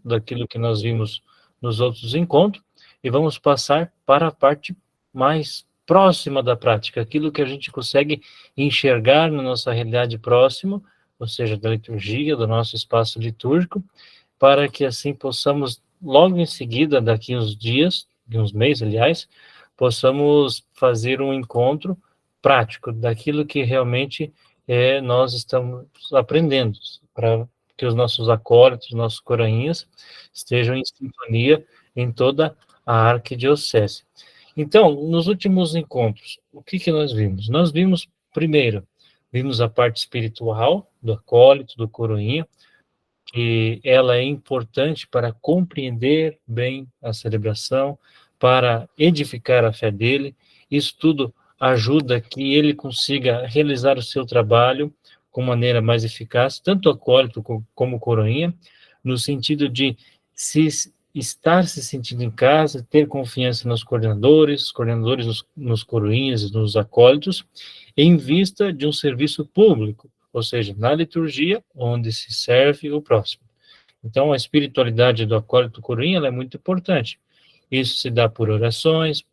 daquilo que nós vimos nos outros encontros e vamos passar para a parte mais próxima da prática, aquilo que a gente consegue enxergar na nossa realidade próxima, ou seja, da liturgia, do nosso espaço litúrgico, para que assim possamos, logo em seguida, daqui uns dias, de uns meses, aliás, possamos fazer um encontro prático daquilo que realmente nós estamos aprendendo, para que os nossos acólitos, nossos coroinhas, estejam em sintonia em toda a arquidiocese. Então, nos últimos encontros, o que nós vimos? Nós vimos, primeiro, vimos a parte espiritual do acólito, do coroinha, que ela é importante para compreender bem a celebração, para edificar a fé dele. Isso tudo ajuda que ele consiga realizar o seu trabalho com maneira mais eficaz, tanto acólito como coroinha, no sentido de estar se sentindo em casa, ter confiança nos coordenadores nos coroinhas, nos acólitos, em vista de um serviço público, ou seja, na liturgia, onde se serve o próximo. Então, a espiritualidade do acólito coroinha é muito importante. Isso se dá por orações,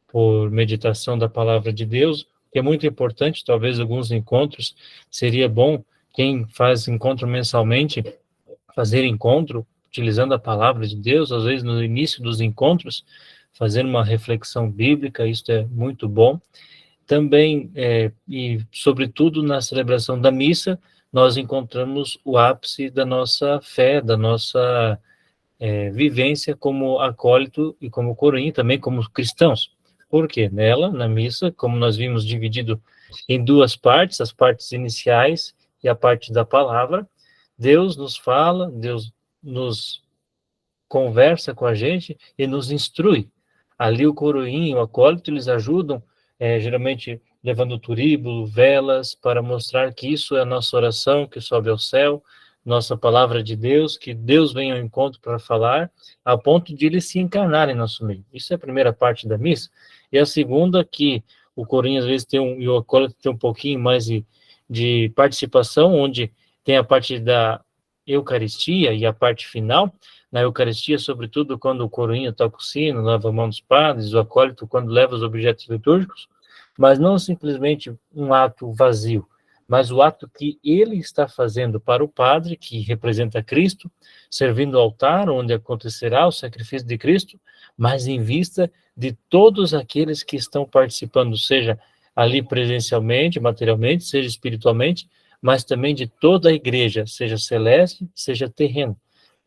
por meditação da palavra de Deus, que é muito importante, talvez alguns encontros, seria bom, quem faz encontro mensalmente, fazer encontro utilizando a palavra de Deus, às vezes no início dos encontros, fazer uma reflexão bíblica, isso é muito bom. Também, e sobretudo na celebração da missa, nós encontramos o ápice da nossa fé, da nossa vivência como acólito e como coroinha, também como cristãos. Por quê? Nela, na missa, como nós vimos dividido em duas partes, as partes iniciais e a parte da palavra, Deus nos fala, Deus nos conversa com a gente e nos instrui. Ali o coroinha e o acólito, eles ajudam, geralmente levando turíbulo, velas, para mostrar que isso é a nossa oração que sobe ao céu, nossa palavra de Deus, que Deus vem ao encontro para falar, a ponto de ele se encarnar em nosso meio. Isso é a primeira parte da missa. E a segunda, que o coroinha às vezes tem e o acólito tem um pouquinho mais de participação, onde tem a parte da Eucaristia e a parte final. Na Eucaristia, sobretudo, quando o coroinha toca o sino, lava a mão dos padres, o acólito quando leva os objetos litúrgicos, mas não simplesmente um ato vazio, mas o ato que ele está fazendo para o padre, que representa Cristo, servindo o altar, onde acontecerá o sacrifício de Cristo, mas em vista de todos aqueles que estão participando, seja ali presencialmente, materialmente, seja espiritualmente, mas também de toda a igreja, seja celeste, seja terreno.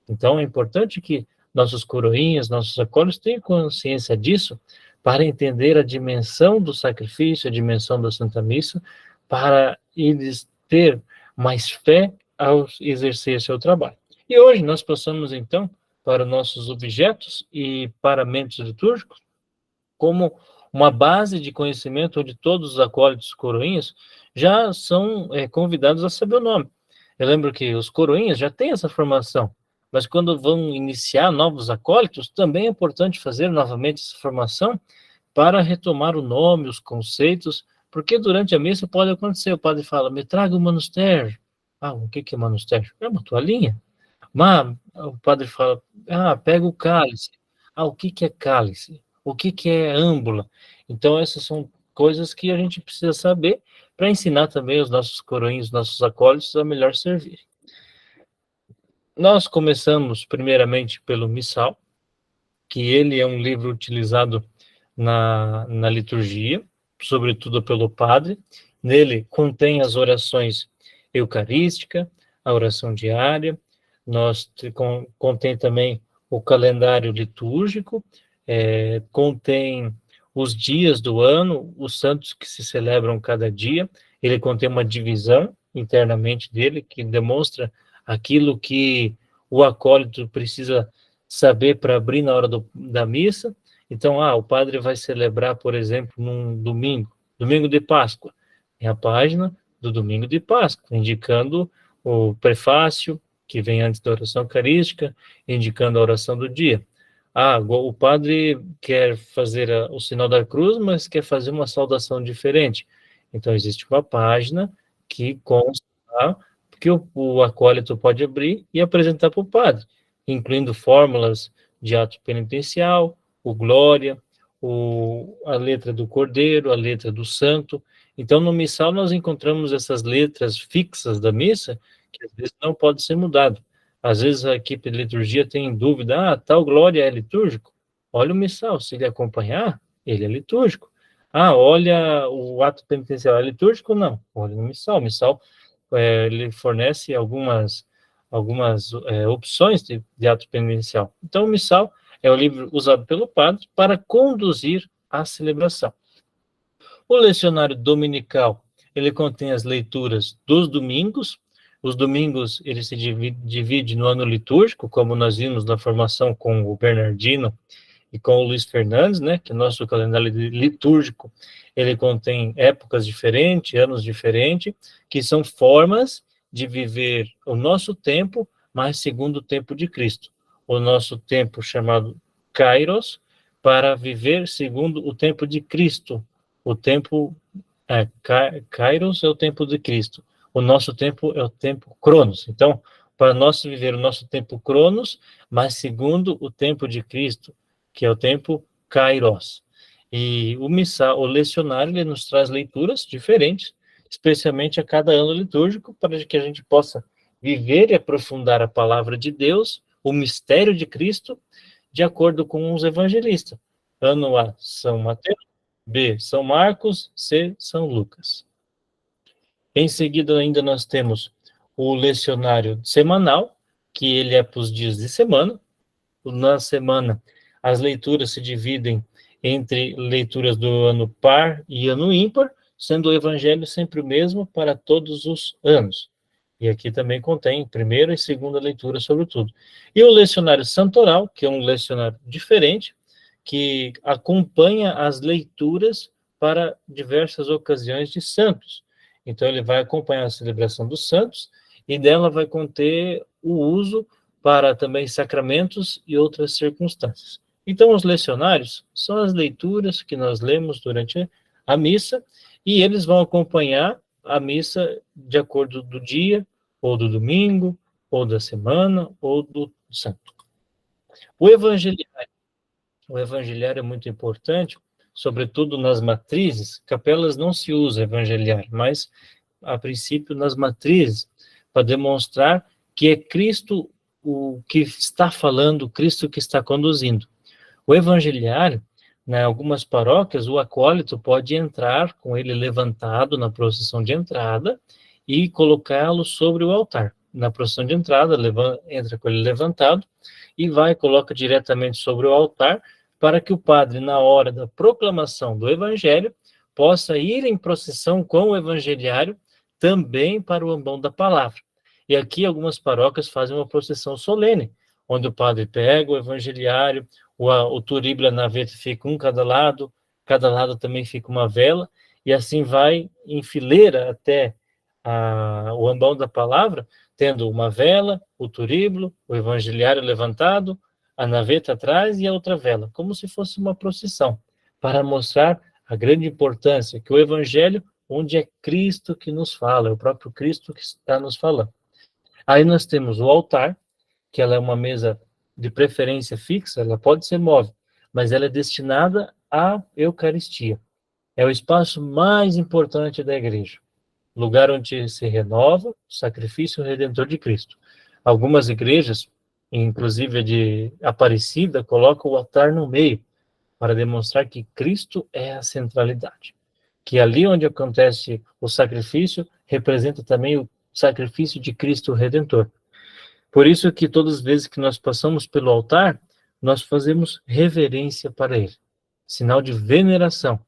Então, é importante que nossos coroinhas, nossos acólitos tenham consciência disso para entender a dimensão do sacrifício, a dimensão da Santa Missa, para eles ter mais fé ao exercer seu trabalho. E hoje nós passamos, então, para nossos objetos e paramentos litúrgicos, como uma base de conhecimento onde todos os acólitos coroinhas já são convidados a saber o nome. Eu lembro que os coroinhas já têm essa formação, mas quando vão iniciar novos acólitos, também é importante fazer novamente essa formação para retomar o nome, os conceitos, porque durante a missa pode acontecer, o padre fala, me traga o monastério. Ah, o que é monastério? É uma toalhinha. Mas o padre fala, pega o cálice. Ah, o que é cálice? O que é âmbula? Então, essas são coisas que a gente precisa saber para ensinar também os nossos coroinhos, nossos acólitos a melhor servir. Nós começamos primeiramente pelo missal, que ele é um livro utilizado na liturgia, sobretudo pelo padre. Nele contém as orações eucarísticas, a oração diária, contém também o calendário litúrgico, contém os dias do ano, os santos que se celebram cada dia. Ele contém uma divisão internamente dele, que demonstra aquilo que o acólito precisa saber para abrir na hora da missa. Então, o padre vai celebrar, por exemplo, num domingo de Páscoa. É a página do domingo de Páscoa, indicando o prefácio, que vem antes da oração eucarística, indicando a oração do dia. O padre quer fazer o sinal da cruz, mas quer fazer uma saudação diferente. Então, existe uma página que consta que o acólito pode abrir e apresentar para o padre. incluindo fórmulas de ato penitencial, o glória, a letra do Cordeiro, a letra do Santo. Então, no missal, nós encontramos essas letras fixas da missa, que às vezes não pode ser mudado. Às vezes a equipe de liturgia tem dúvida, tal glória é litúrgico? Olha o missal, se ele acompanhar, ele é litúrgico. Olha o ato penitencial, é litúrgico? Não, olha no missal. O missal, ele fornece algumas opções de ato penitencial. Então, o missal é o livro usado pelo padre para conduzir a celebração. O lecionário dominical, ele contém as leituras dos domingos. Os domingos, ele se divide no ano litúrgico, como nós vimos na formação com o Bernardino e com o Luiz Fernandes, né, que o nosso calendário litúrgico, ele contém épocas diferentes, anos diferentes, que são formas de viver o nosso tempo, mas segundo o tempo de Cristo. O nosso tempo chamado Kairos, para viver segundo o tempo de Cristo. O tempo, Kairos é o tempo de Cristo. O nosso tempo é o tempo Cronos. Então, para nós viver o nosso tempo Cronos, mas segundo o tempo de Cristo, que é o tempo Kairos. E o missal, o lecionário, ele nos traz leituras diferentes, especialmente a cada ano litúrgico, para que a gente possa viver e aprofundar a palavra de Deus, o mistério de Cristo, de acordo com os evangelistas. Ano A, São Mateus; B, São Marcos; C, São Lucas. Em seguida, ainda nós temos o lecionário semanal, que ele é para os dias de semana. Na semana, as leituras se dividem entre leituras do ano par e ano ímpar, sendo o evangelho sempre o mesmo para todos os anos. E aqui também contém primeira e segunda leitura, sobretudo. E o lecionário santoral, que é um lecionário diferente, que acompanha as leituras para diversas ocasiões de santos. Então, ele vai acompanhar a celebração dos santos, e dela vai conter o uso para também sacramentos e outras circunstâncias. Então, os lecionários são as leituras que nós lemos durante a missa, e eles vão acompanhar a missa de acordo do dia, ou do domingo, ou da semana, ou do santo. O evangeliário é muito importante, sobretudo nas matrizes. Capelas não se usa evangeliário, mas, a princípio, nas matrizes, para demonstrar que é Cristo o que está falando, Cristo que está conduzindo. O evangeliário, em algumas paróquias, o acólito pode entrar com ele levantado na procissão de entrada e colocá-lo sobre o altar. Na procissão de entrada, entra com ele levantado e coloca diretamente sobre o altar, para que o padre, na hora da proclamação do evangelho, possa ir em procissão com o evangeliário também para o ambão da palavra. E aqui algumas paróquias fazem uma procissão solene, onde o padre pega o evangeliário, o turíbulo e a naveta fica um cada lado também fica uma vela, e assim vai em fileira até o ambão da palavra, tendo uma vela, o turíbulo, o evangeliário levantado, a naveta atrás e a outra vela, como se fosse uma procissão, para mostrar a grande importância que o evangelho, onde é Cristo que nos fala, é o próprio Cristo que está nos falando. Aí nós temos o altar, que ela é uma mesa de preferência fixa, ela pode ser móvel, mas ela é destinada à Eucaristia. É o espaço mais importante da igreja, lugar onde se renova o sacrifício redentor de Cristo. Algumas igrejas, inclusive a de Aparecida, colocam o altar no meio, para demonstrar que Cristo é a centralidade. Que ali onde acontece o sacrifício, representa também o sacrifício de Cristo Redentor. Por isso que todas as vezes que nós passamos pelo altar, nós fazemos reverência para ele, sinal de veneração.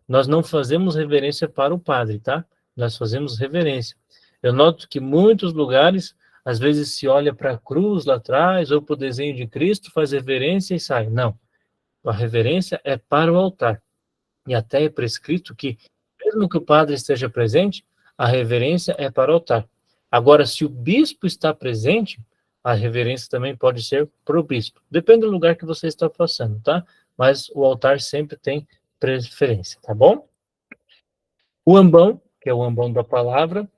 Nós não fazemos reverência para o padre, tá? Nós fazemos reverência. Eu noto que muitos lugares, às vezes se olha para a cruz lá atrás, ou para o desenho de Cristo, faz reverência e sai. Não. A reverência é para o altar. E até é prescrito que, mesmo que o padre esteja presente, a reverência é para o altar. Agora, se o bispo está presente, a reverência também pode ser para o bispo. Depende do lugar que você está passando, tá? Mas o altar sempre tem preferência, tá bom? O ambão, que é o ambão da palavra,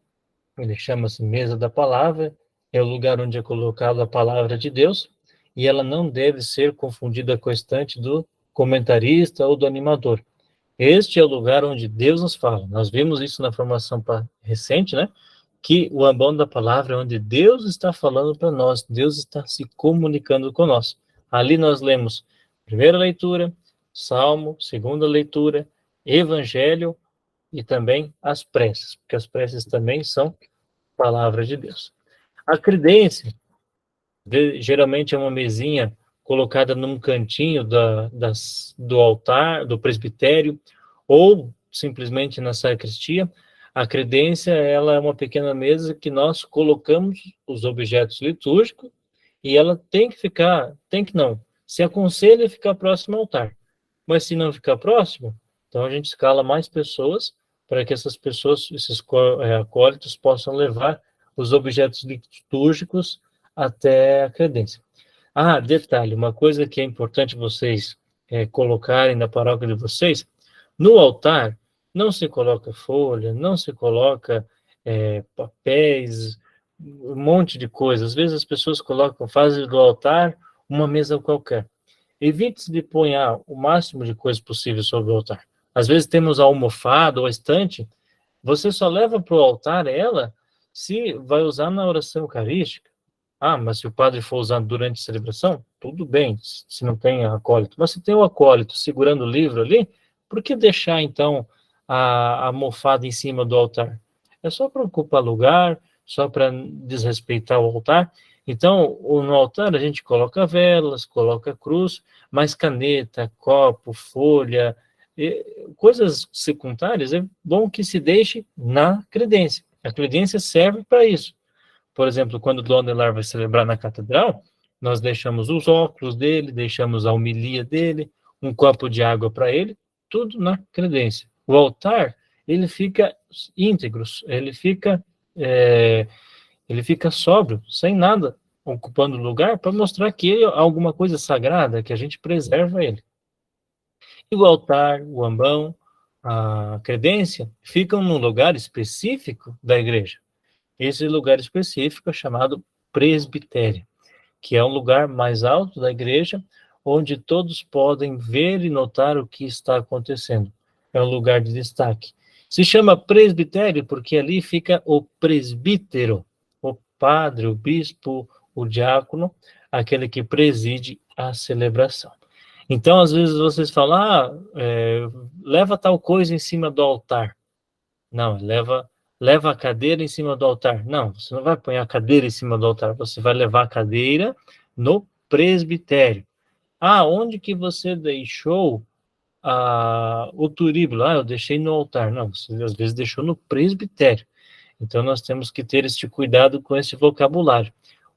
ele chama-se mesa da palavra, é o lugar onde é colocada a palavra de Deus. e ela não deve ser confundida com a estante do comentarista ou do animador. Este é o lugar onde Deus nos fala. Nós vimos isso na formação recente, né? Que o ambão da palavra é onde Deus está falando para nós, Deus está se comunicando conosco. Ali nós lemos primeira leitura, Salmo, segunda leitura, Evangelho e também as preces, porque as preces também são palavras de Deus. A credência, geralmente é uma mesinha colocada num cantinho do altar, do presbitério, ou simplesmente na sacristia. A credência, ela é uma pequena mesa que nós colocamos os objetos litúrgicos e ela se aconselha a ficar próximo ao altar. Mas se não ficar próximo, então a gente escala mais pessoas para que essas pessoas, esses acólitos, possam levar os objetos litúrgicos até a credência. Detalhe, uma coisa que é importante vocês colocarem na paróquia de vocês, no altar não se coloca folha, não se coloca papéis, um monte de coisas. Às vezes as pessoas fazem do altar uma mesa qualquer. Evite de pôr o máximo de coisas possível sobre o altar. Às vezes temos a almofada ou a estante, você só leva para o altar ela se vai usar na oração eucarística. Mas se o padre for usar durante a celebração, tudo bem, se não tem acólito. Mas se tem o acólito segurando o livro ali, por que deixar, então, a almofada em cima do altar? É só para ocupar lugar, só para desrespeitar o altar. Então, no altar a gente coloca velas, coloca cruz, mas caneta, copo, folha, coisas secundárias, é bom que se deixe na credência. A credência serve para isso. Por exemplo, quando o Dom Adelar vai celebrar na catedral, nós deixamos os óculos dele, deixamos a homilia dele, um copo de água para ele, tudo na credência. O altar, ele fica íntegro, ele fica sóbrio, sem nada ocupando lugar, para mostrar que ele é alguma coisa sagrada, que a gente preserva ele. E o altar, o ambão, a credência, ficam num lugar específico da igreja. Esse lugar específico é chamado presbitério, que é um lugar mais alto da igreja, onde todos podem ver e notar o que está acontecendo. É um lugar de destaque. Se chama presbitério porque ali fica o presbítero, o padre, o bispo, o diácono, aquele que preside a celebração. Então, às vezes vocês falam, leva tal coisa em cima do altar. Não, leva a cadeira em cima do altar. Não, você não vai pôr a cadeira em cima do altar, você vai levar a cadeira no presbitério. Onde que você deixou o turíbulo? Eu deixei no altar. Não, você às vezes deixou no presbitério. Então nós temos que ter este cuidado com esse vocabulário.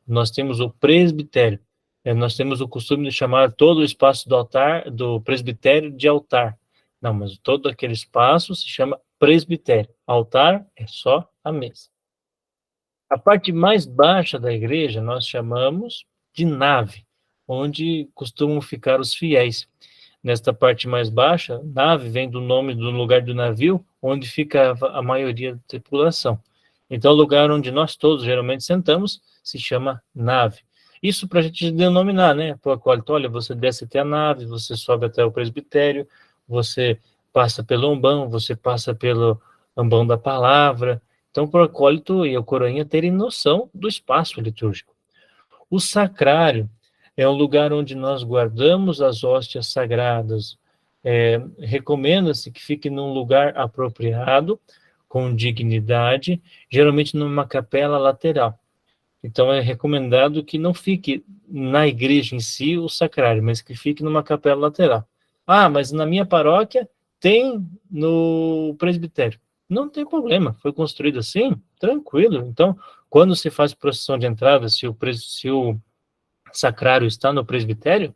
Nós temos o presbitério. Nós temos o costume de chamar todo o espaço do altar, do presbitério, de altar. Não, mas todo aquele espaço se chama presbitério. Altar é só a mesa. A parte mais baixa da igreja nós chamamos de nave, onde costumam ficar os fiéis. Nesta parte mais baixa, nave vem do nome do lugar do navio, onde fica a maioria da tripulação. Então, o lugar onde nós todos geralmente sentamos se chama nave. Isso para a gente denominar, né? Olha, você desce até a nave, você sobe até o presbitério, você passa pelo ambão, você passa pelo ambão da palavra. Então, para o acólito e a coroinha terem noção do espaço litúrgico. O sacrário é um lugar onde nós guardamos as hóstias sagradas. Recomenda-se que fique num lugar apropriado, com dignidade, geralmente numa capela lateral. Então, é recomendado que não fique na igreja em si o sacrário, mas que fique numa capela lateral. Mas na minha paróquia tem no presbitério. Não tem problema, foi construído assim, tranquilo. Então, quando se faz procissão de entrada, se o sacrário está no presbitério,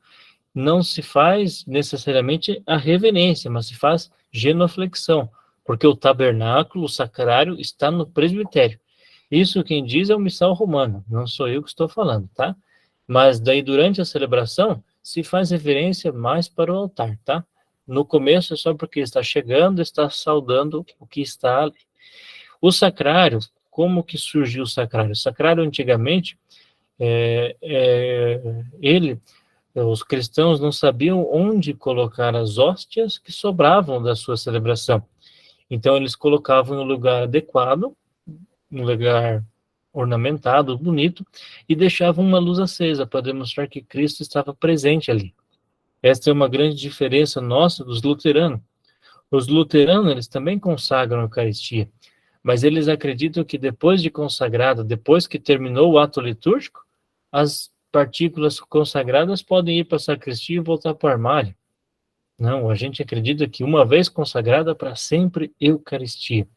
não se faz necessariamente a reverência, mas se faz genuflexão, porque o tabernáculo, o sacrário, está no presbitério. Isso quem diz é o missal romano, não sou eu que estou falando, tá? Mas daí, durante a celebração, se faz reverência mais para o altar, tá? No começo é só porque está chegando, está saudando o que está ali. O sacrário, como que surgiu o sacrário? O sacrário, antigamente, Os cristãos não sabiam onde colocar as hóstias que sobravam da sua celebração. Então, eles colocavam em um lugar adequado, um lugar ornamentado, bonito, e deixavam uma luz acesa para demonstrar que Cristo estava presente ali. Esta é uma grande diferença nossa dos luteranos. Os luteranos, eles também consagram a Eucaristia, mas eles acreditam que depois de consagrada, depois que terminou o ato litúrgico, as partículas consagradas podem ir para a sacristia e voltar para o armário. Não, a gente acredita que uma vez consagrada, para sempre Eucaristia.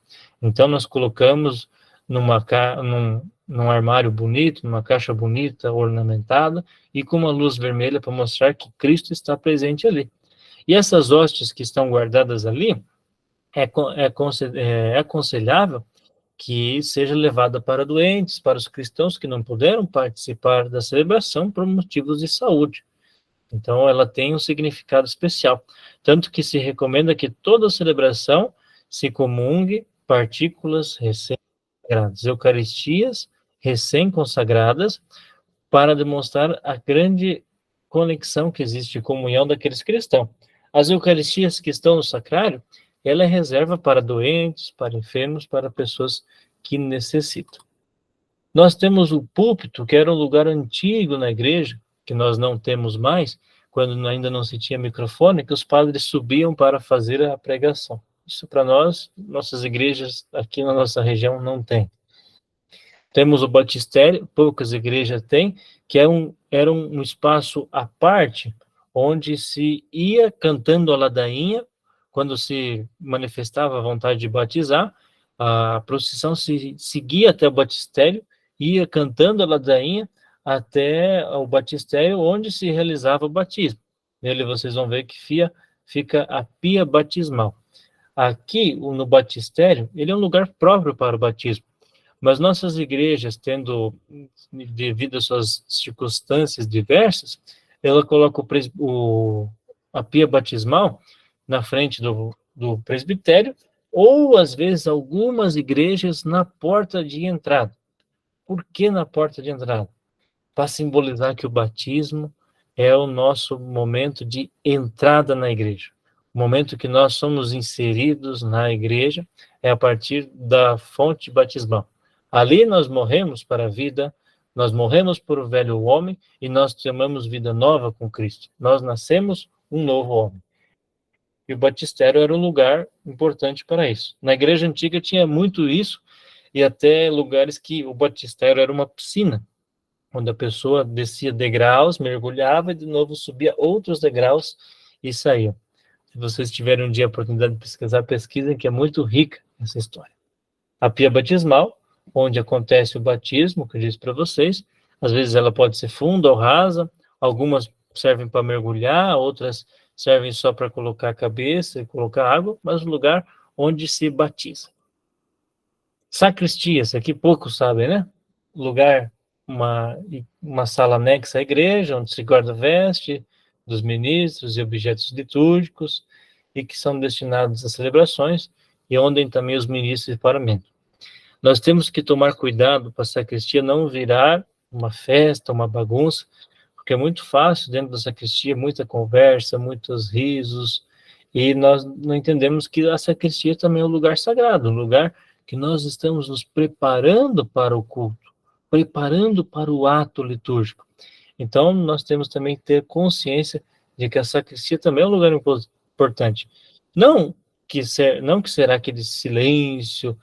Então nós colocamos num armário bonito, numa caixa bonita, ornamentada, e com uma luz vermelha para mostrar que Cristo está presente ali. E essas hóstias que estão guardadas ali, é aconselhável que seja levada para doentes, para os cristãos que não puderam participar da celebração por motivos de saúde. Então, ela tem um significado especial. Tanto que se recomenda que toda celebração se comungue partículas recém-consagradas, eucaristias recém-consagradas, para demonstrar a grande conexão que existe de comunhão daqueles cristãos. As eucaristias que estão no sacrário, ela é reserva para doentes, para enfermos, para pessoas que necessitam. Nós temos o púlpito, que era um lugar antigo na igreja, que nós não temos mais, quando ainda não se tinha microfone, que os padres subiam para fazer a pregação. Isso para nós, nossas igrejas aqui na nossa região não tem. Temos o batistério, poucas igrejas têm, que era um espaço à parte, onde se ia cantando a ladainha, quando se manifestava a vontade de batizar, a procissão se seguia até o batistério, ia cantando a ladainha até o batistério, onde se realizava o batismo. Nele vocês vão ver que fica a pia batismal. Aqui, no batistério, ele é um lugar próprio para o batismo. Mas nossas igrejas, devido às suas circunstâncias diversas, ela coloca a pia batismal na frente do presbitério, ou, às vezes, algumas igrejas na porta de entrada. Por que na porta de entrada? Para simbolizar que o batismo é o nosso momento de entrada na igreja. O momento que nós somos inseridos na igreja é a partir da fonte batismal. Ali nós morremos para a vida, nós morremos para o velho homem e nós tomamos vida nova com Cristo. Nós nascemos um novo homem. E o batistério era um lugar importante para isso. Na igreja antiga tinha muito isso, e até lugares que o batistério era uma piscina, onde a pessoa descia degraus, mergulhava e de novo subia outros degraus e saía. Se vocês tiverem um dia a oportunidade de pesquisar, pesquisem, que é muito rica essa história. A pia batismal, onde acontece o batismo, que eu disse para vocês, às vezes ela pode ser funda ou rasa, algumas servem para mergulhar, outras servem só para colocar a cabeça e colocar água, mas o lugar onde se batiza. Sacristias, aqui poucos sabem, né? Lugar, uma sala anexa à igreja, onde se guarda a veste dos ministros e objetos litúrgicos, e que são destinados a celebrações, e onde também os ministros de paramento. Nós temos que tomar cuidado para a sacristia não virar uma festa, uma bagunça, porque é muito fácil dentro da sacristia, muita conversa, muitos risos, e nós não entendemos que a sacristia também é um lugar sagrado, um lugar que nós estamos nos preparando para o culto, preparando para o ato litúrgico. Então, nós temos também que ter consciência de que a sacristia também é um lugar importante. Não que será aquele silêncio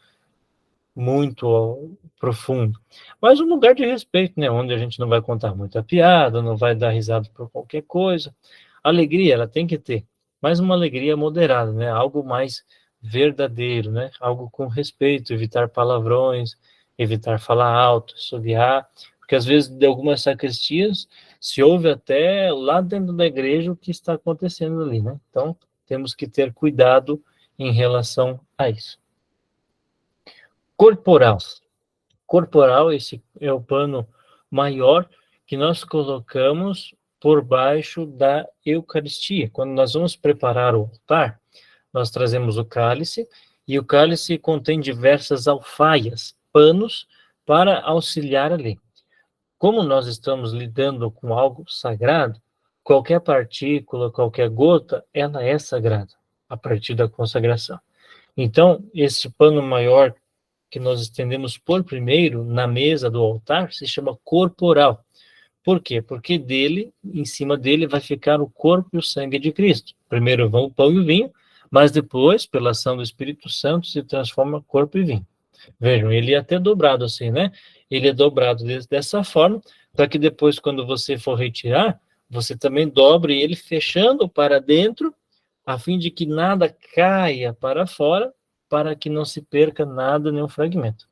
muito profundo, mas um lugar de respeito, né, onde a gente não vai contar muita piada, não vai dar risada por qualquer coisa. Alegria, ela tem que ter, mas uma alegria moderada, né, algo mais verdadeiro, né, algo com respeito, evitar palavrões, evitar falar alto, assobiar, porque às vezes de algumas sacristias se ouve até lá dentro da igreja o que está acontecendo ali, né, então temos que ter cuidado em relação a isso. Corporal. Corporal, esse é o pano maior que nós colocamos por baixo da Eucaristia. Quando nós vamos preparar o altar, nós trazemos o cálice, e o cálice contém diversas alfaias, panos, para auxiliar ali. como nós estamos lidando com algo sagrado, qualquer partícula, qualquer gota, ela é sagrada, a partir da consagração. Então, esse pano maior que nós estendemos por primeiro na mesa do altar se chama corporal. Por quê? Porque dele, em cima dele, vai ficar o corpo e o sangue de Cristo. Primeiro vão o pão e o vinho, mas depois, pela ação do Espírito Santo, se transforma corpo e vinho. Vejam, ele é até dobrado assim, né? Ele é dobrado dessa forma, para que depois, quando você for retirar, você também dobre ele fechando para dentro, a fim de que nada caia para fora, para que não se perca nada, nenhum fragmento.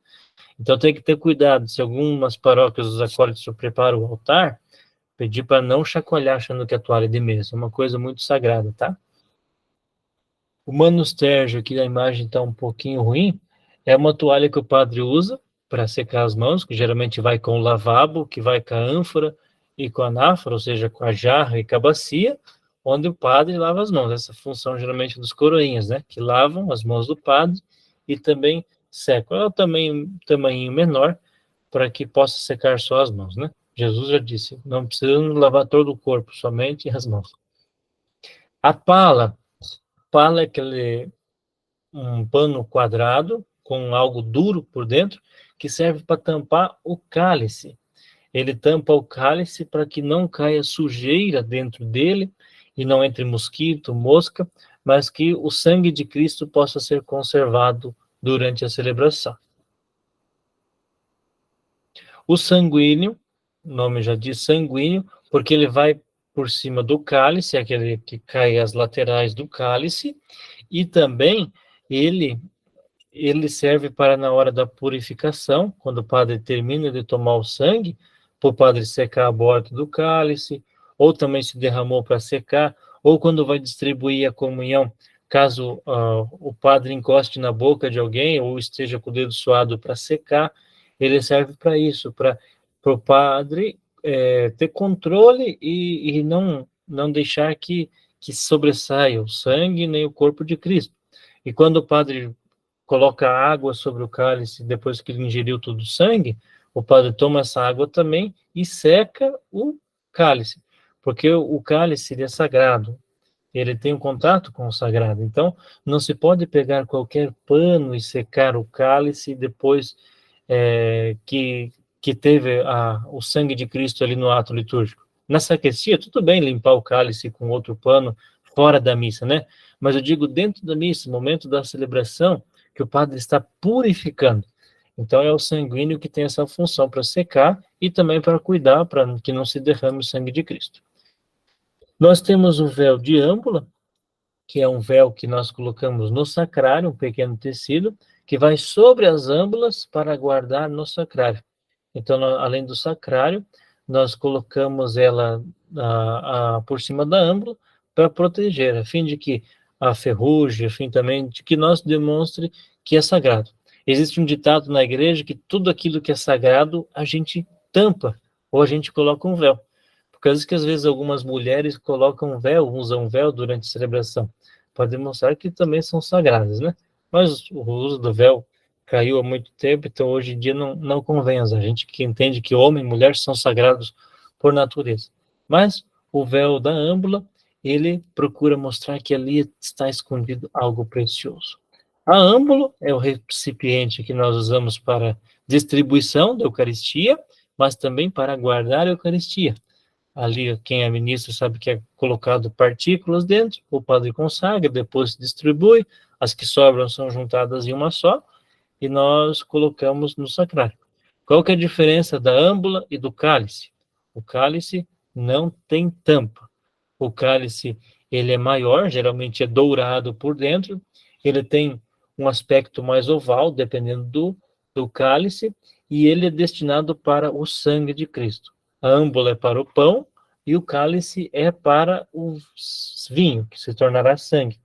Então tem que ter cuidado, se algumas paróquias os acólitos preparam o altar, pedir para não chacoalhar achando que a toalha é de mesa, é uma coisa muito sagrada, tá? O manustérgio, aqui a imagem está um pouquinho ruim, é uma toalha que o padre usa para secar as mãos, que geralmente vai com o lavabo, que vai com a ânfora e com a anáfora, ou seja, com a jarra e com a bacia, onde o padre lava as mãos. Essa função geralmente dos coroinhas, né? Que lavam as mãos do padre e também secam. É o tamanho menor para que possa secar só as mãos, né? Jesus já disse, não precisamos lavar todo o corpo, somente as mãos. A pala é aquele um pano quadrado com algo duro por dentro que serve para tampar o cálice. Ele tampa o cálice para que não caia sujeira dentro dele e não entre mosquito, mosca, mas que o sangue de Cristo possa ser conservado durante a celebração. O sanguíneo, o nome já diz sanguíneo, porque ele vai por cima do cálice, aquele que cai às laterais do cálice, e também ele serve para na hora da purificação, quando o padre termina de tomar o sangue, para o padre secar a borda do cálice, ou também se derramou para secar, ou quando vai distribuir a comunhão, caso o padre encoste na boca de alguém, ou esteja com o dedo suado para secar, ele serve para isso, para o padre ter controle e não deixar que sobressaia o sangue nem o corpo de Cristo. E quando o padre coloca água sobre o cálice depois que ele ingeriu todo o sangue, o padre toma essa água também e seca o cálice, porque o cálice ele é sagrado, ele tem um contato com o sagrado, então não se pode pegar qualquer pano e secar o cálice depois que teve o sangue de Cristo ali no ato litúrgico. Na sacristia, tudo bem limpar o cálice com outro pano fora da missa, né? Mas eu digo dentro da missa, momento da celebração, que o padre está purificando. Então é o sanguíneo que tem essa função para secar e também para cuidar para que não se derrame o sangue de Cristo. Nós temos o véu de âmbula, que é um véu que nós colocamos no sacrário, um pequeno tecido, que vai sobre as âmbulas para guardar no sacrário. Então, além do sacrário, nós colocamos ela por cima da âmbula para proteger, a fim de que a ferrugem, a fim também de que nós demonstre que é sagrado. Existe um ditado na igreja que tudo aquilo que é sagrado a gente tampa ou a gente coloca um véu. Por causa que às vezes algumas mulheres colocam véu, usam véu durante a celebração, para demonstrar que também são sagradas, né? Mas o uso do véu caiu há muito tempo, então hoje em dia não convém a gente que entende que homem e mulher são sagrados por natureza. Mas o véu da âmbula, ele procura mostrar que ali está escondido algo precioso. A âmbula é o recipiente que nós usamos para distribuição da Eucaristia, mas também para guardar a Eucaristia. Ali, quem é ministro sabe que é colocado partículas dentro, o padre consagra, depois distribui, as que sobram são juntadas em uma só, e nós colocamos no sacrário. Qual que é a diferença da âmbula e do cálice? O cálice não tem tampa. O cálice, ele é maior, geralmente é dourado por dentro, ele tem um aspecto mais oval, dependendo do cálice, e ele é destinado para o sangue de Cristo. A âmbula é para o pão e o cálice é para o vinho, que se tornará sangue.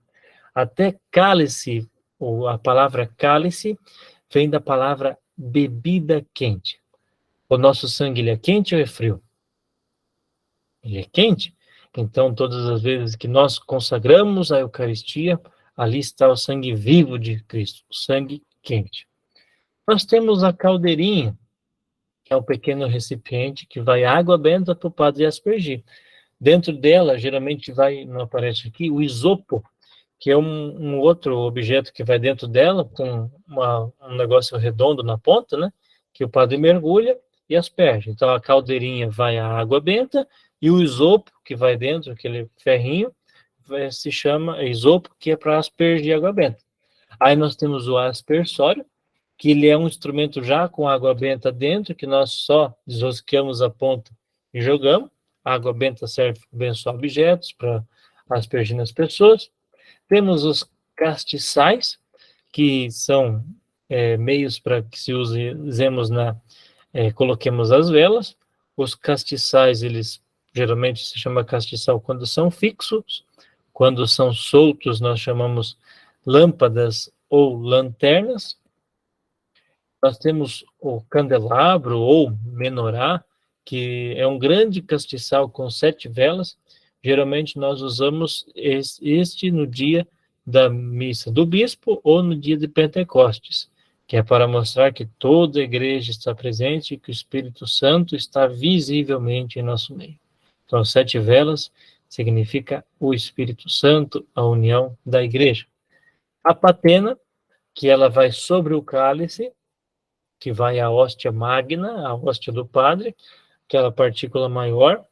Até cálice, ou a palavra cálice, vem da palavra bebida quente. O nosso sangue, ele é quente ou é frio? Ele é quente. Então, todas as vezes que nós consagramos a Eucaristia, ali está o sangue vivo de Cristo, o sangue quente. Nós temos a caldeirinha, é um pequeno recipiente que vai água benta para o padre aspergir. Dentro dela, geralmente vai, não aparece aqui, o isopo, que é um outro objeto que vai dentro dela, com um negócio redondo na ponta, né? Que o padre mergulha e asperge. Então, a caldeirinha vai a água benta e o isopo, que vai dentro, aquele ferrinho, se chama isopo, que é para aspergir água benta. Aí nós temos o aspersório, que ele é um instrumento já com água benta dentro, que nós só desrosqueamos a ponta e jogamos. A água benta serve para abençoar objetos, para aspergir nas pessoas. Temos os castiçais, que são meios para que se usemos coloquemos as velas. Os castiçais, eles geralmente se chama castiçal quando são fixos, quando são soltos nós chamamos lâmpadas ou lanternas. Nós temos o candelabro ou menorá, que é um grande castiçal com 7 velas. Geralmente nós usamos este no dia da missa do bispo ou no dia de Pentecostes, que é para mostrar que toda a igreja está presente e que o Espírito Santo está visivelmente em nosso meio. Então, 7 velas significa o Espírito Santo, a união da igreja. A patena, que ela vai sobre o cálice, que vai a hóstia magna, a hóstia do padre, aquela partícula maior,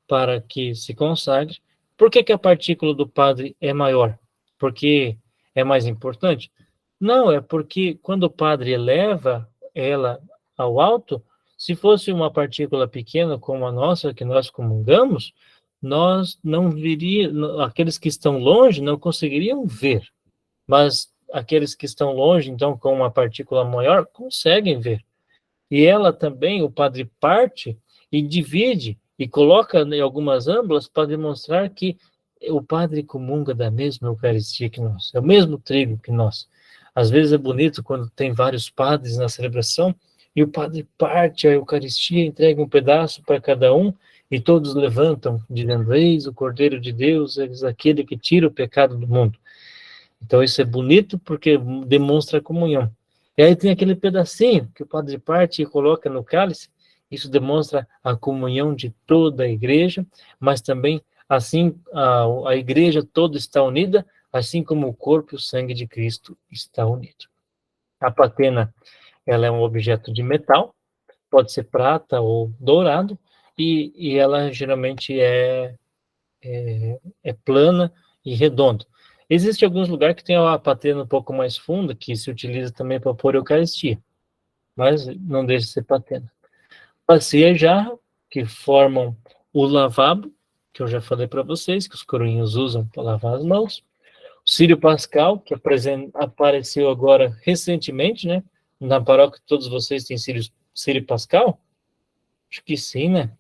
para que se consagre. Por que a partícula do padre é maior? Porque é mais importante? Não, é porque quando o padre eleva ela ao alto, se fosse uma partícula pequena como a nossa, que nós comungamos, nós não viríamos, aqueles que estão longe não conseguiriam ver, mas aqueles que estão longe, então, com uma partícula maior, conseguem ver. E ela também, o padre parte e divide e coloca em algumas âmbulas para demonstrar que o padre comunga da mesma Eucaristia que nós, é o mesmo trigo que nós. Às vezes é bonito quando tem vários padres na celebração e o padre parte a Eucaristia, entrega um pedaço para cada um e todos levantam, dizendo: eis o Cordeiro de Deus, eis aquele que tira o pecado do mundo. Então isso é bonito porque demonstra a comunhão. E aí tem aquele pedacinho que o padre parte e coloca no cálice, isso demonstra a comunhão de toda a igreja, mas também assim a igreja toda está unida, assim como o corpo e o sangue de Cristo está unido. A patena, ela é um objeto de metal, pode ser prata ou dourado, e ela geralmente é plana e redonda. Existem alguns lugares que tem a patena um pouco mais funda, que se utiliza também para pôr Eucaristia, mas não deixa de ser patena. Bacia e jarra, que formam o lavabo, que eu já falei para vocês, que os coroinhos usam para lavar as mãos. O círio pascal, que apareceu agora recentemente, né? Na paróquia todos vocês têm círio pascal? Acho que sim, né?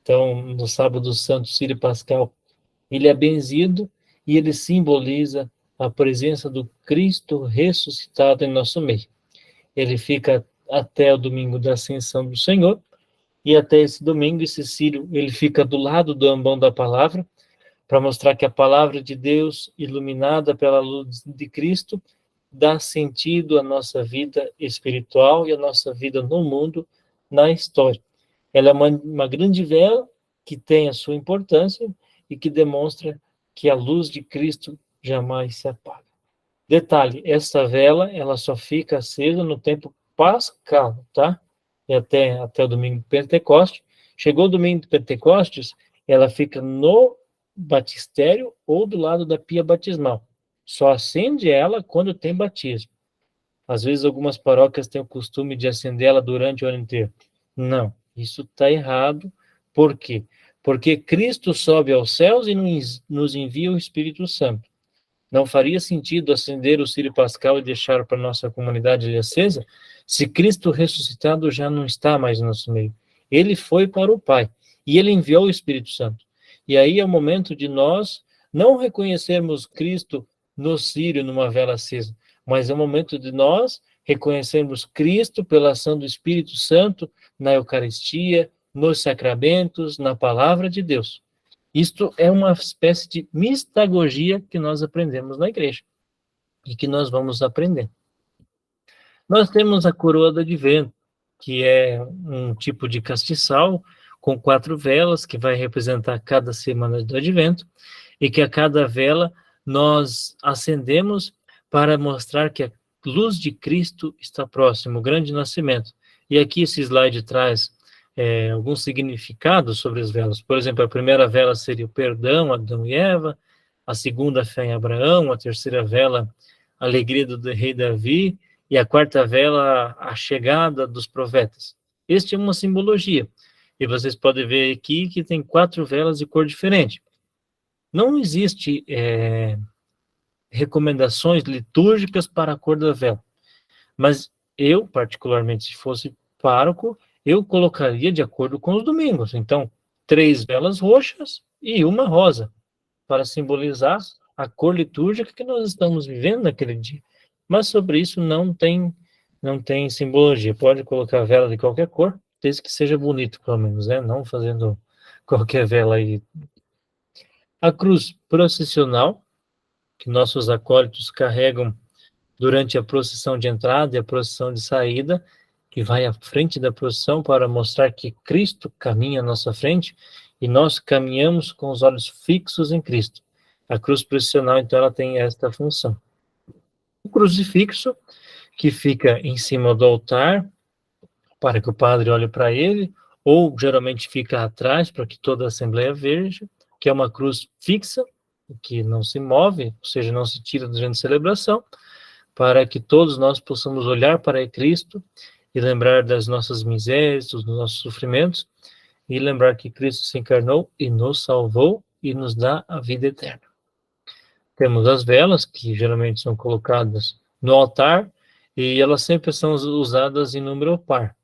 Então, no sábado santo, círio pascal, ele é benzido e ele simboliza a presença do Cristo ressuscitado em nosso meio. Ele fica até o domingo da ascensão do Senhor, e até esse domingo, esse círio, ele fica do lado do ambão da palavra, para mostrar que a palavra de Deus, iluminada pela luz de Cristo, dá sentido à nossa vida espiritual e à nossa vida no mundo, na história. Ela é uma grande vela que tem a sua importância e que demonstra que a luz de Cristo jamais se apaga. Detalhe, essa vela, ela só fica acesa no tempo pascal, tá? E até o domingo de Pentecostes. Chegou o domingo de Pentecostes, ela fica no batistério ou do lado da pia batismal. Só acende ela quando tem batismo. Às vezes algumas paróquias têm o costume de acender ela durante o ano inteiro. Não, isso está errado. Por quê? Porque Cristo sobe aos céus e nos envia o Espírito Santo. Não faria sentido acender o círio pascal e deixar para nossa comunidade ali acesa, se Cristo ressuscitado já não está mais no nosso meio. Ele foi para o Pai e ele enviou o Espírito Santo. E aí é o momento de nós não reconhecermos Cristo no círio, numa vela acesa, mas é o momento de nós reconhecermos Cristo pela ação do Espírito Santo na Eucaristia, nos sacramentos, na palavra de Deus. Isto é uma espécie de mistagogia que nós aprendemos na igreja e que nós vamos aprender. Nós temos a coroa do advento, que é um tipo de castiçal, com 4 velas, que vai representar cada semana do Advento, e que a cada vela nós acendemos para mostrar que a luz de Cristo está próximo, o grande nascimento. E aqui esse slide traz alguns significados sobre as velas. Por exemplo, a primeira vela seria o perdão, Adão e Eva, a segunda, fé em Abraão, a terceira vela, a alegria do rei Davi, e a quarta vela, a chegada dos profetas. Este é uma simbologia. E vocês podem ver aqui que tem 4 velas de cor diferente. Não existe recomendações litúrgicas para a cor da vela. Mas eu, particularmente, se fosse pároco, eu colocaria de acordo com os domingos. Então, 3 velas roxas e uma rosa, para simbolizar a cor litúrgica que nós estamos vivendo naquele dia. Mas sobre isso não tem simbologia. Pode colocar vela de qualquer cor, desde que seja bonito, pelo menos, né? Não fazendo qualquer vela aí. A cruz processional, que nossos acólitos carregam durante a procissão de entrada e a procissão de saída, que vai à frente da procissão para mostrar que Cristo caminha à nossa frente e nós caminhamos com os olhos fixos em Cristo. A cruz processional, então, ela tem esta função. O crucifixo, que fica em cima do altar, para que o padre olhe para ele, ou geralmente fica atrás, para que toda a Assembleia veja, que é uma cruz fixa, que não se move, ou seja, não se tira durante a celebração, para que todos nós possamos olhar para Cristo e lembrar das nossas misérias, dos nossos sofrimentos, e lembrar que Cristo se encarnou e nos salvou e nos dá a vida eterna. Temos as velas, que geralmente são colocadas no altar, e elas sempre são usadas em número par.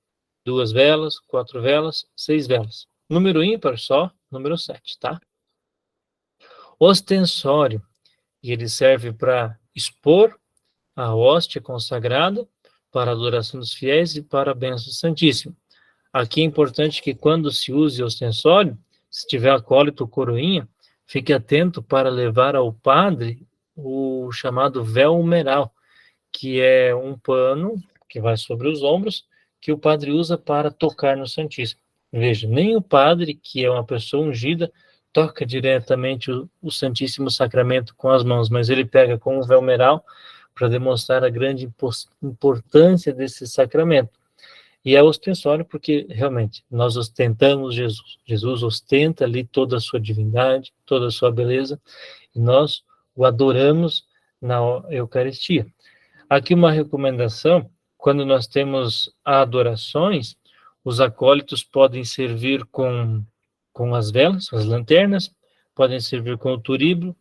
2 velas, 4 velas, 6 velas. Número ímpar só, número 7, tá? Ostensório, e ele serve para expor a hóstia consagrada para a adoração dos fiéis e para a bênção santíssima. Aqui é importante que quando se use o ostensório, se tiver acólito ou coroinha, fique atento para levar ao padre o chamado véu umeral, que é um pano que vai sobre os ombros, que o padre usa para tocar no Santíssimo. Veja, nem o padre, que é uma pessoa ungida, toca diretamente o Santíssimo Sacramento com as mãos, mas ele pega com o véu umeral para demonstrar a grande importância desse sacramento. E é ostensório porque, realmente, nós ostentamos Jesus. Jesus ostenta ali toda a sua divindade, toda a sua beleza, e nós o adoramos na Eucaristia. Aqui uma recomendação: quando nós temos adorações, os acólitos podem servir com as velas, as lanternas, podem servir com o turíbulo.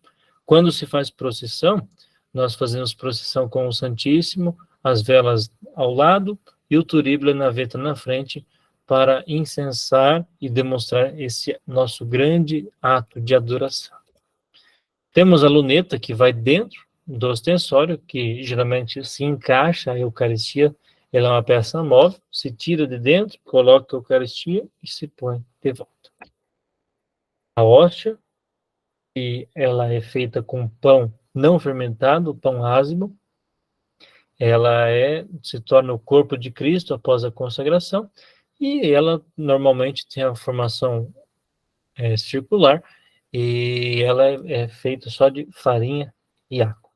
Quando se faz procissão, nós fazemos procissão com o Santíssimo, as velas ao lado e o turíbulo na naveta na frente, para incensar e demonstrar esse nosso grande ato de adoração. Temos a luneta, que vai dentro do ostensório, que geralmente se encaixa a Eucaristia. Ela é uma peça móvel, se tira de dentro, coloca a Eucaristia e se põe de volta. A hóstia, que ela é feita com pão não fermentado, pão ázimo, ela se torna o corpo de Cristo após a consagração, e ela normalmente tem a formação circular, e ela é feita só de farinha e água.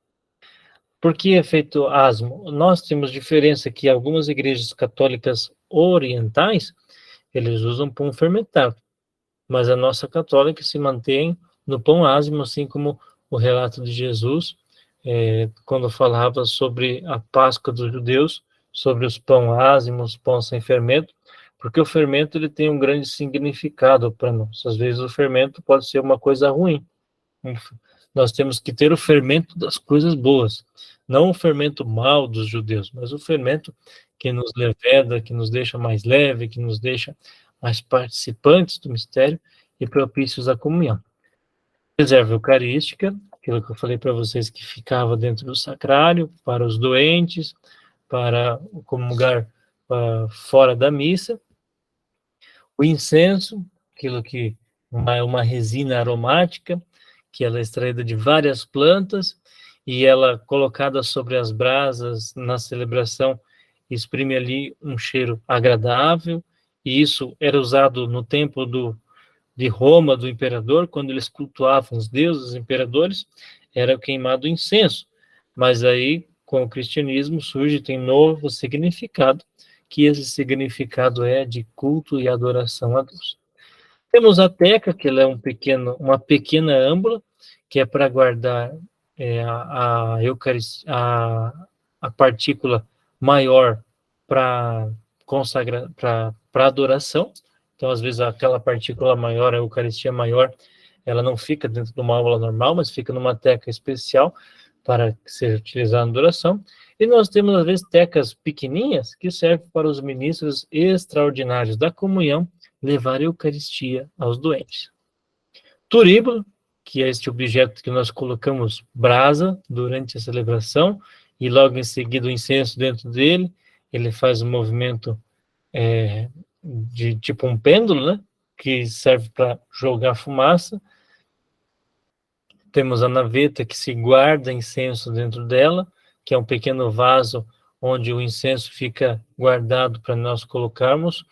Por que é feito asmo? Nós temos diferença que algumas igrejas católicas orientais, eles usam pão fermentado, mas a nossa católica se mantém no pão ázimo, assim como o relato de Jesus, quando falava sobre a Páscoa dos judeus, sobre os pão ázimos, pão sem fermento, porque o fermento ele tem um grande significado para nós. Às vezes o fermento pode ser uma coisa ruim. Nós temos que ter o fermento das coisas boas, não o fermento mal dos judeus, mas o fermento que nos leveda, que nos deixa mais leve, que nos deixa mais participantes do mistério e propícios à comunhão. Reserva eucarística, aquilo que eu falei para vocês, que ficava dentro do sacrário, para os doentes, para comungar fora da missa. O incenso, aquilo que é uma resina aromática, que ela é extraída de várias plantas, e ela colocada sobre as brasas na celebração, exprime ali um cheiro agradável, e isso era usado no templo de Roma, do imperador, quando eles cultuavam os deuses, os imperadores, era queimado incenso. Mas aí, com o cristianismo, surge, tem novo significado, que esse significado é de culto e adoração a Deus. Temos a teca, que ela é uma pequena âmbula, que é para guardar a Eucaristia, a partícula maior para consagrar, para adoração. Então, às vezes, aquela partícula maior, a Eucaristia maior, ela não fica dentro de uma âmbula normal, mas fica numa teca especial para ser utilizada na adoração. E nós temos, às vezes, tecas pequenininhas que servem para os ministros extraordinários da comunhão levar a Eucaristia aos doentes. Turíbulo, que é este objeto que nós colocamos brasa durante a celebração, e logo em seguida o incenso dentro dele, ele faz um movimento de tipo um pêndulo, né, que serve para jogar fumaça. Temos a naveta, que se guarda incenso dentro dela, que é um pequeno vaso onde o incenso fica guardado para nós colocarmos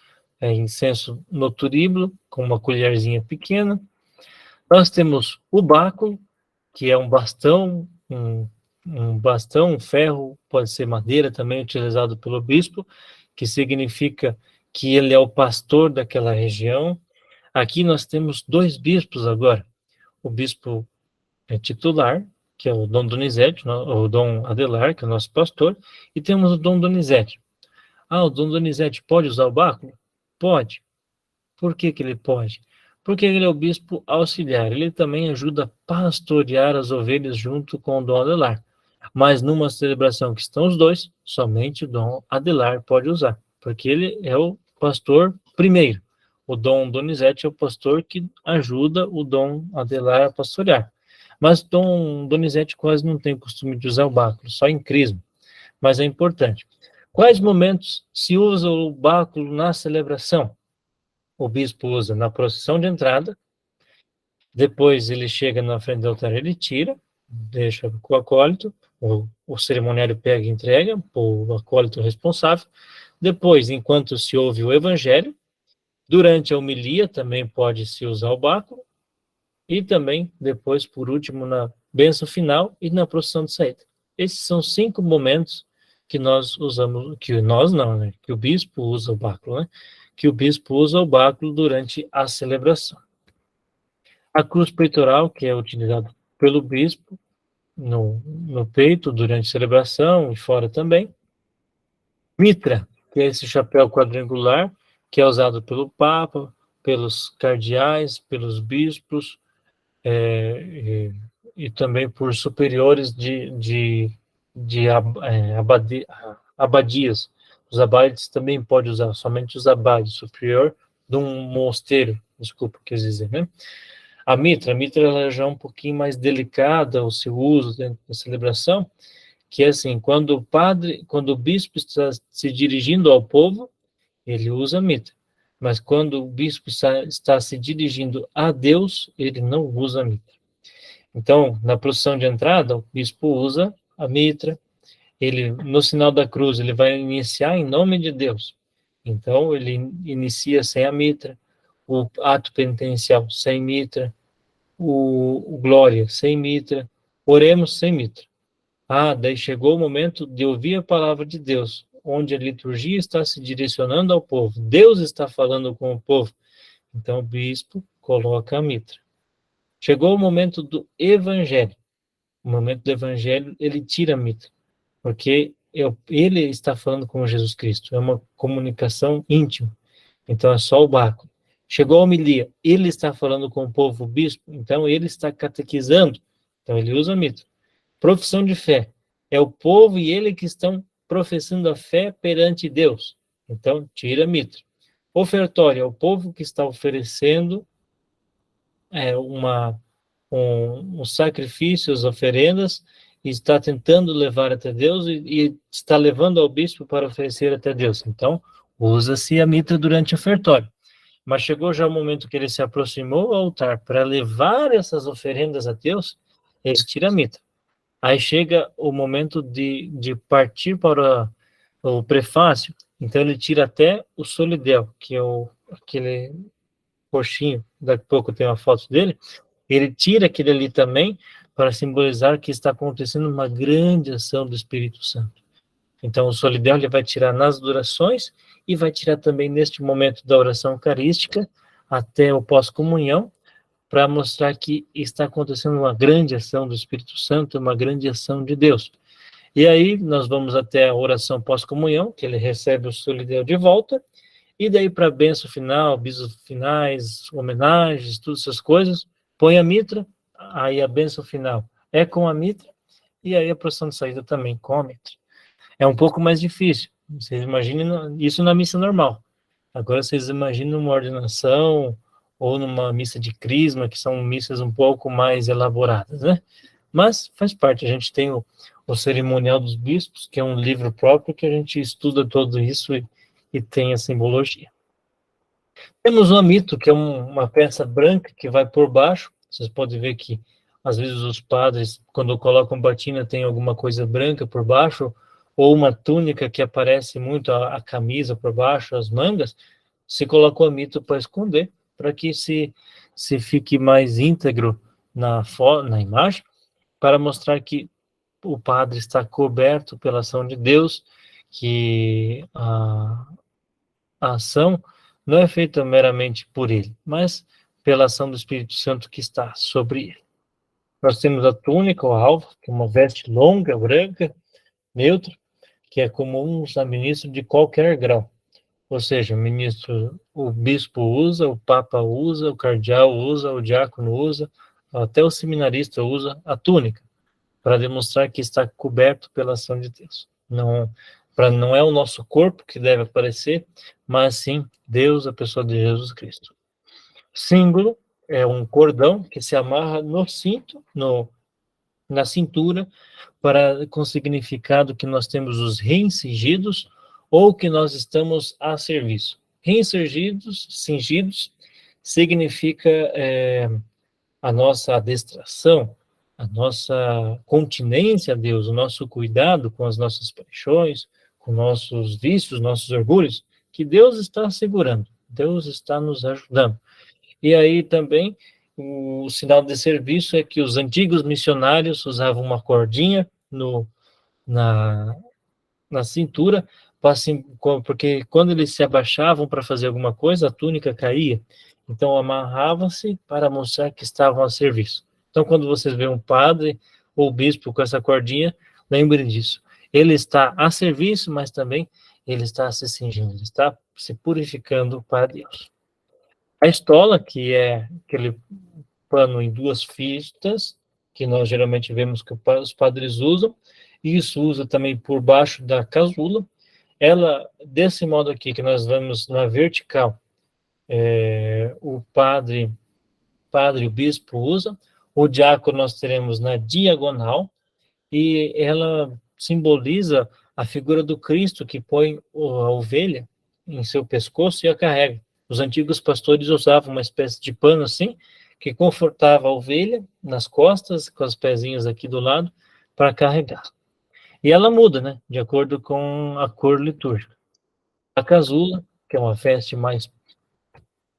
incenso no turíbulo, com uma colherzinha pequena. Nós temos o báculo, que é um bastão, um ferro, pode ser madeira também, utilizado pelo bispo, que significa que ele é o pastor daquela região. Aqui nós temos 2 bispos agora. O bispo titular, que é o Dom Donizete, o Dom Adelar, que é o nosso pastor, e temos o Dom Donizete. O Dom Donizete pode usar o báculo? Pode. Por que ele pode? Porque ele é o bispo auxiliar, ele também ajuda a pastorear as ovelhas junto com o Dom Adelar. Mas numa celebração que estão os dois, somente o Dom Adelar pode usar, porque ele é o pastor primeiro. O Dom Donizete é o pastor que ajuda o Dom Adelar a pastorear. Mas Dom Donizete quase não tem o costume de usar o báculo, só em crisma. Mas é importante. Quais momentos se usa o báculo na celebração? O bispo usa na procissão de entrada, depois ele chega na frente do altar, ele tira, deixa com o acólito, o cerimoniário pega e entrega o acólito responsável. Depois, enquanto se ouve o evangelho, durante a homilia também pode-se usar o báculo, e também depois, por último, na bênção final e na procissão de saída. Esses são 5 momentos que nós usamos, que nós não, né? Que o bispo usa o báculo, né? Que o bispo usa o báculo durante a celebração. A cruz peitoral, que é utilizada pelo bispo no peito durante a celebração e fora também. Mitra, que é esse chapéu quadrangular, que é usado pelo Papa, pelos cardeais, pelos bispos, e também por superiores de abadias. Os abades também podem usar, somente os abades, superior de um mosteiro, desculpa, quer dizer, né? A mitra ela já é um pouquinho mais delicada, o seu uso dentro da celebração, que é assim, quando o bispo está se dirigindo ao povo, ele usa a mitra. Mas quando o bispo está se dirigindo a Deus, ele não usa a mitra. Então, na procissão de entrada, o bispo usa a mitra, ele, no sinal da cruz, ele vai iniciar em nome de Deus. Então, ele inicia sem a mitra, o ato penitencial sem mitra, o glória sem mitra, oremos sem mitra. Daí chegou o momento de ouvir a palavra de Deus, onde a liturgia está se direcionando ao povo, Deus está falando com o povo. Então, o bispo coloca a mitra. Chegou o momento do evangelho. O momento do evangelho, ele tira a mitra, porque ele está falando com Jesus Cristo, é uma comunicação íntima, então é só o báculo. Chegou a homilia, ele está falando com o povo, o bispo, então ele está catequizando, então ele usa a mitra. Profissão de fé, é o povo e ele que estão professando a fé perante Deus, então tira a mitra. Ofertório, é o povo que está oferecendo os sacrifícios, oferendas, e está tentando levar até Deus e está levando ao bispo para oferecer até Deus. Então, usa-se a mitra durante o ofertório. Mas chegou já o momento que ele se aproximou ao altar para levar essas oferendas a Deus, ele tira a mitra. Aí chega o momento de partir para o prefácio, então ele tira até o solidel, que é aquele roxinho, daqui a pouco tem uma foto dele, ele tira aquele ali também para simbolizar que está acontecendo uma grande ação do Espírito Santo. Então o solidel ele vai tirar nas durações e vai tirar também neste momento da oração eucarística até o pós-comunhão, para mostrar que está acontecendo uma grande ação do Espírito Santo, uma grande ação de Deus. E aí nós vamos até a oração pós-comunhão, que ele recebe o solidel de volta, e daí para a bênção final, bisos finais, homenagens, todas essas coisas, põe a mitra, aí a bênção final é com a mitra, e aí a procissão de saída também com a mitra. É um pouco mais difícil, vocês imaginem isso na missa normal. Agora vocês imaginem uma ordenação ou numa missa de crisma, que são missas um pouco mais elaboradas, né? Mas faz parte, a gente tem o Cerimonial dos Bispos, que é um livro próprio que a gente estuda tudo isso e tem a simbologia. Temos o amito, que é uma peça branca que vai por baixo. Vocês podem ver que, às vezes, os padres, quando colocam batina, tem alguma coisa branca por baixo, ou uma túnica que aparece muito a camisa por baixo, as mangas, se coloca o amito para esconder, para que se fique mais íntegro na imagem, para mostrar que o padre está coberto pela ação de Deus, que a ação não é feita meramente por ele, mas pela ação do Espírito Santo que está sobre ele. Nós temos a túnica, o alvo, que é uma veste longa, branca, neutra, que é comum a ministro de qualquer grau. Ou seja, o bispo usa, o papa usa, o cardeal usa, o diácono usa, até o seminarista usa a túnica, para demonstrar que está coberto pela ação de Deus. Não é o nosso corpo que deve aparecer, mas sim Deus, a pessoa de Jesus Cristo. Símbolo é um cordão que se amarra no cinto, na cintura, com o significado que nós temos os reincingidos ou que nós estamos a serviço. Reincingidos, cingidos, significa a nossa adestração, a nossa continência a Deus, o nosso cuidado com as nossas paixões, com nossos vícios, nossos orgulhos, que Deus está segurando, Deus está nos ajudando. E aí também o sinal de serviço é que os antigos missionários usavam uma cordinha na cintura, porque quando eles se abaixavam para fazer alguma coisa, a túnica caía. Então amarravam-se para mostrar que estavam a serviço. Então quando vocês veem um padre ou bispo com essa cordinha, lembrem disso. Ele está a serviço, mas também ele está se cingindo, ele está se purificando para Deus. A estola, que é aquele pano em duas fitas, que nós geralmente vemos que os padres usam, e isso usa também por baixo da casula. Ela, desse modo aqui, que nós vemos na vertical, o padre, o bispo usa, o diácono nós teremos na diagonal, e ela simboliza a figura do Cristo que põe a ovelha em seu pescoço e a carrega. Os antigos pastores usavam uma espécie de pano assim, que confortava a ovelha nas costas, com os pezinhos aqui do lado, para carregar. E ela muda, né, de acordo com a cor litúrgica. A casula, que é uma veste mais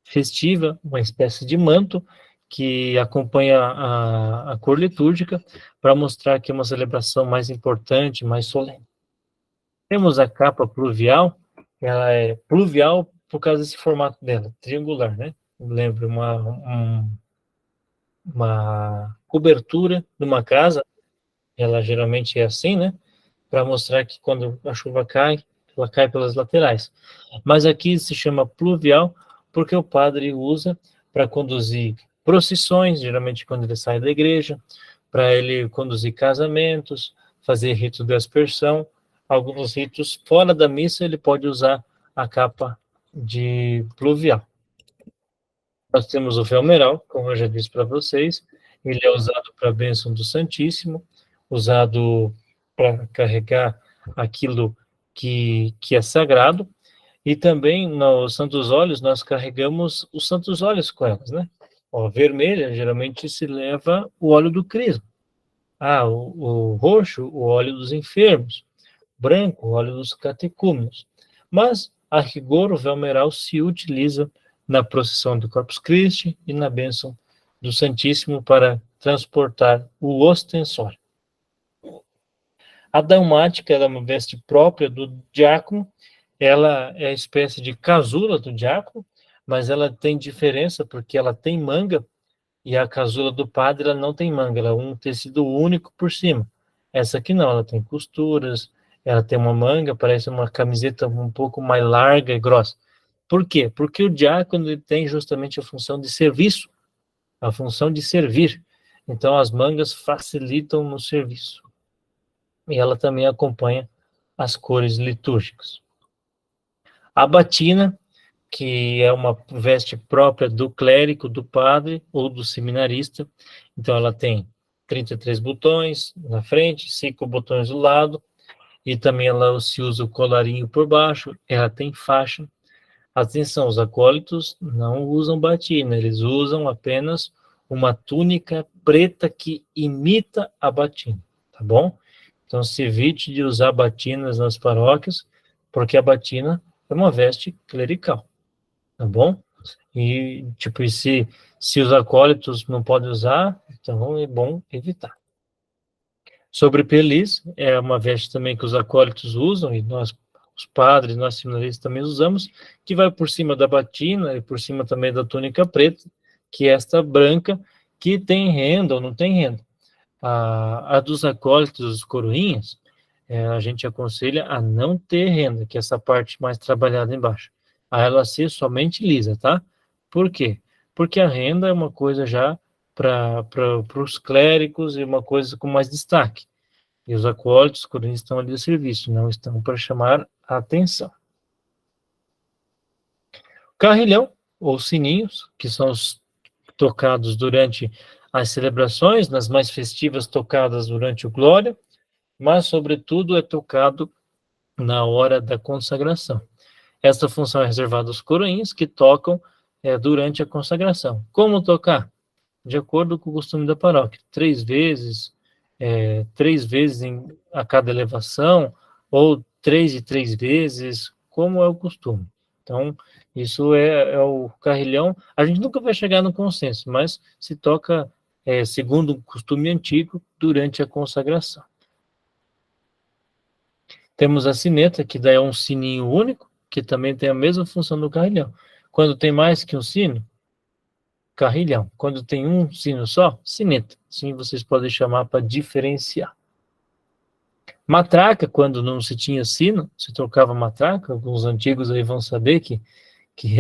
festiva, uma espécie de manto, que acompanha a cor litúrgica, para mostrar que é uma celebração mais importante, mais solene. Temos a capa pluvial, ela é pluvial por causa desse formato dela, triangular, né? Lembra uma cobertura de uma casa, ela geralmente é assim, né? Para mostrar que quando a chuva cai, ela cai pelas laterais. Mas aqui se chama pluvial porque o padre usa para conduzir procissões, geralmente quando ele sai da igreja, para ele conduzir casamentos, fazer rito de aspersão, alguns ritos fora da missa ele pode usar a capa de pluvial. Nós temos o velmeral, como eu já disse para vocês, ele é usado para a bênção do Santíssimo, usado para carregar aquilo que é sagrado, e também nos santos óleos nós carregamos os santos óleos com elas, né? Ó, vermelha, geralmente se leva o óleo do crisma. O roxo, o óleo dos enfermos. branco, o óleo dos catecúmenos. Mas, a rigor, o véu meral se utiliza na procissão do Corpus Christi e na bênção do Santíssimo para transportar o ostensório. A dalmática é uma veste própria do diácono, ela é a espécie de casula do diácono, mas ela tem diferença porque ela tem manga e a casula do padre ela não tem manga, ela é um tecido único por cima. Essa aqui não, ela tem costuras, ela tem uma manga, parece uma camiseta um pouco mais larga e grossa. Por quê? Porque o diácono ele tem justamente a função de serviço, a função de servir. Então as mangas facilitam no serviço. E ela também acompanha as cores litúrgicas. A batina, que é uma veste própria do clérigo, do padre ou do seminarista. Então ela tem 33 botões na frente, 5 botões do lado, e também ela se usa o colarinho por baixo, ela tem faixa. Atenção, os acólitos não usam batina, eles usam apenas uma túnica preta que imita a batina, tá bom? Então, se evite de usar batinas nas paróquias, porque a batina é uma veste clerical, tá bom? E, tipo, se os acólitos não podem usar, então é bom evitar. Sobrepeliz é uma veste também que os acólitos usam, e nós, os padres, nós seminaristas também usamos, que vai por cima da batina e por cima também da túnica preta, que é esta branca, que tem renda ou não tem renda. A dos acólitos, dos coroinhas, a gente aconselha a não ter renda, que é essa parte mais trabalhada embaixo. A ela ser somente lisa, tá? Por quê? Porque a renda é uma coisa já para os clérigos e uma coisa com mais destaque. E os acólitos, coroinhas, estão ali a serviço, não estão para chamar a atenção. Carrilhão, ou sininhos, que são os tocados durante as celebrações, nas mais festivas tocadas durante o Glória, mas, sobretudo, é tocado na hora da consagração. Essa função é reservada aos coroinhas, que tocam durante a consagração. Como tocar? De acordo com o costume da paróquia, 3 vezes a cada elevação, ou 3 e 3 vezes, como é o costume. Então, isso é o carrilhão. A gente nunca vai chegar no consenso, mas se toca segundo o costume antigo durante a consagração. Temos a sineta, que daí é um sininho único, que também tem a mesma função do carrilhão. Quando tem mais que um sino, carrilhão. Quando tem um sino só, sineta. Sim, vocês podem chamar para diferenciar. Matraca, quando não se tinha sino, se trocava matraca. Alguns antigos aí vão saber que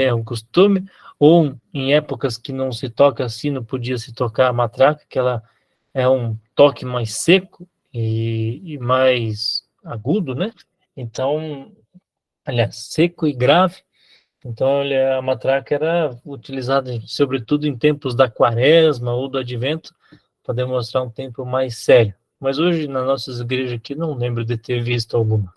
é um costume. Ou em épocas que não se toca sino, podia se tocar a matraca, que ela é um toque mais seco e mais agudo, né? Então, aliás, seco e grave. Então, a matraca era utilizada, sobretudo, em tempos da quaresma ou do advento, para demonstrar um tempo mais sério. Mas hoje, nas nossas igrejas aqui, não lembro de ter visto alguma.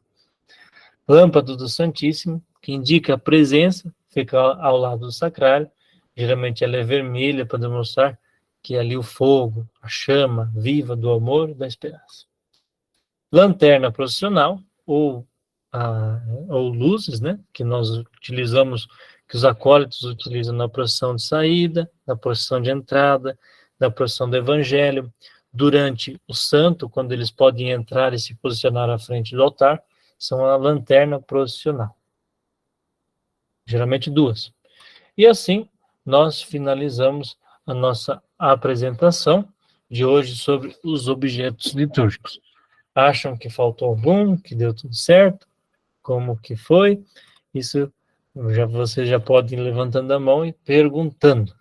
Lâmpada do Santíssimo, que indica a presença, fica ao lado do sacrário. Geralmente ela é vermelha, para demonstrar que é ali o fogo, a chama viva do amor e da esperança. Lanterna processional, ou luzes, né, que nós utilizamos, que os acólitos utilizam na procissão de saída, na procissão de entrada, na procissão do evangelho, durante o santo, quando eles podem entrar e se posicionar à frente do altar, são a lanterna processional. Geralmente 2. E assim, nós finalizamos a nossa apresentação de hoje sobre os objetos litúrgicos. Acham que faltou algum, que deu tudo certo? Como que foi? Isso vocês já podem ir levantando a mão e perguntando.